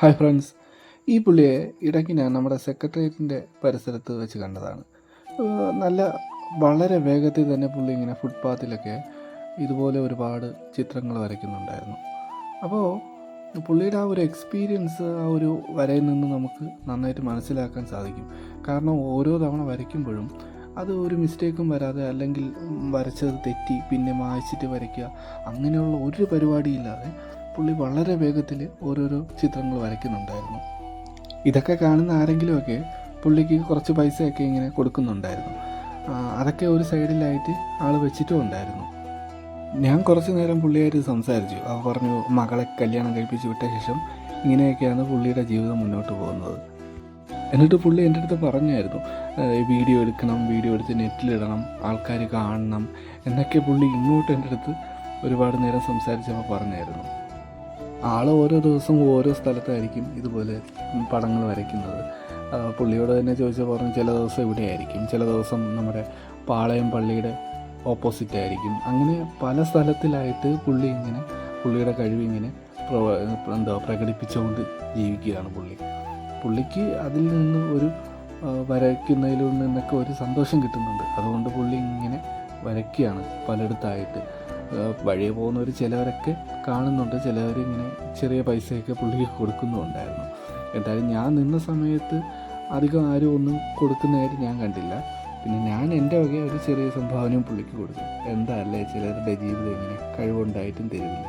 Hi friends, ഈ പുള്ളിയെ ഇടയ്ക്ക് ഞാൻ നമ്മുടെ സെക്രട്ടേറിയറ്റിൻ്റെ പരിസരത്ത് വെച്ച് കണ്ടതാണ്. നല്ല വളരെ വേഗത്തിൽ തന്നെ പുള്ളി ഇങ്ങനെ ഫുട്പാത്തിലൊക്കെ ഇതുപോലെ ഒരുപാട് ചിത്രങ്ങൾ വരയ്ക്കുന്നുണ്ടായിരുന്നു. അപ്പോൾ പുള്ളിയുടെ ആ ഒരു എക്സ്പീരിയൻസ് ആ ഒരു വരയിൽ നിന്ന് നമുക്ക് നന്നായിട്ട് മനസ്സിലാക്കാൻ സാധിക്കും. കാരണം ഓരോ തവണ വരയ്ക്കുമ്പോഴും അത് ഒരു മിസ്റ്റേക്കും വരാതെ, അല്ലെങ്കിൽ വരച്ചത് തെറ്റി പിന്നെ മായ്ച്ചിട്ട് വരയ്ക്കുക, അങ്ങനെയുള്ള ഒരു പരിപാടിയില്ലാതെ പുള്ളി വളരെ വേഗത്തിൽ ഓരോരോ ചിത്രങ്ങൾ വരയ്ക്കുന്നുണ്ടായിരുന്നു. ഇതൊക്കെ കാണുന്ന ആരെങ്കിലുമൊക്കെ പുള്ളിക്ക് കുറച്ച് പൈസയൊക്കെ ഇങ്ങനെ കൊടുക്കുന്നുണ്ടായിരുന്നു. അതൊക്കെ ഒരു സൈഡിലായിട്ട് ആൾ വെച്ചിട്ടും ഉണ്ടായിരുന്നു. ഞാൻ കുറച്ച് നേരം പുള്ളിയായിട്ട് സംസാരിച്ചു. അവർ പറഞ്ഞു മകളെ കല്യാണം കഴിപ്പിച്ച് വിട്ട ശേഷം ഇങ്ങനെയൊക്കെയാണ് പുള്ളിയുടെ ജീവിതം മുന്നോട്ട് പോകുന്നത്. എന്നിട്ട് പുള്ളി എൻ്റെ അടുത്ത് പറഞ്ഞായിരുന്നു, വീഡിയോ എടുക്കണം, വീഡിയോ എടുത്ത് നെറ്റിലിടണം, ആൾക്കാർ കാണണം എന്നൊക്കെ പുള്ളി ഇങ്ങോട്ട് എൻ്റെ അടുത്ത് ഒരുപാട് നേരം സംസാരിച്ചപ്പോൾ പറഞ്ഞായിരുന്നു. ആൾ ഓരോ ദിവസവും ഓരോ സ്ഥലത്തായിരിക്കും ഇതുപോലെ പടങ്ങൾ വരയ്ക്കുന്നത്. പുള്ളിയോട് തന്നെ ചോദിച്ചാൽ പറഞ്ഞു ചില ദിവസം ഇവിടെ ആയിരിക്കും, ചില ദിവസം നമ്മുടെ പാളയം പള്ളിയുടെ ഓപ്പോസിറ്റായിരിക്കും. അങ്ങനെ പല സ്ഥലത്തിലായിട്ട് പുള്ളി ഇങ്ങനെ പുള്ളിയുടെ കഴിവിങ്ങനെ പ്രകടിപ്പിച്ചുകൊണ്ട് ജീവിക്കുകയാണ് പുള്ളിക്ക് അതിൽ നിന്ന് ഒരു വരയ്ക്കുന്നതിൽ നിന്നൊക്കെ ഒരു സന്തോഷം കിട്ടുന്നുണ്ട്. അതുകൊണ്ട് പുള്ളി ഇങ്ങനെ വരയ്ക്കുകയാണ് പലയിടത്തായിട്ട്. വഴിയെ പോകുന്നവർ ചിലവരൊക്കെ കാണുന്നുണ്ട്, ചിലവരിങ്ങനെ ചെറിയ പൈസയൊക്കെ പുള്ളിക്ക് കൊടുക്കുന്നുണ്ടായിരുന്നു. എന്തായാലും ഞാൻ നിന്ന സമയത്ത് അധികം ആരും ഒന്നും കൊടുക്കുന്നതായിട്ട് ഞാൻ കണ്ടില്ല. പിന്നെ ഞാൻ എൻ്റെ വക ഒരു ചെറിയ സംഭാവനയും പുള്ളിക്ക് കൊടുക്കും. എന്താ അല്ലേ, ചിലരുടെ ജീവിതം ഇങ്ങനെ കഴിവുണ്ടായിട്ടും തരുന്നില്ല.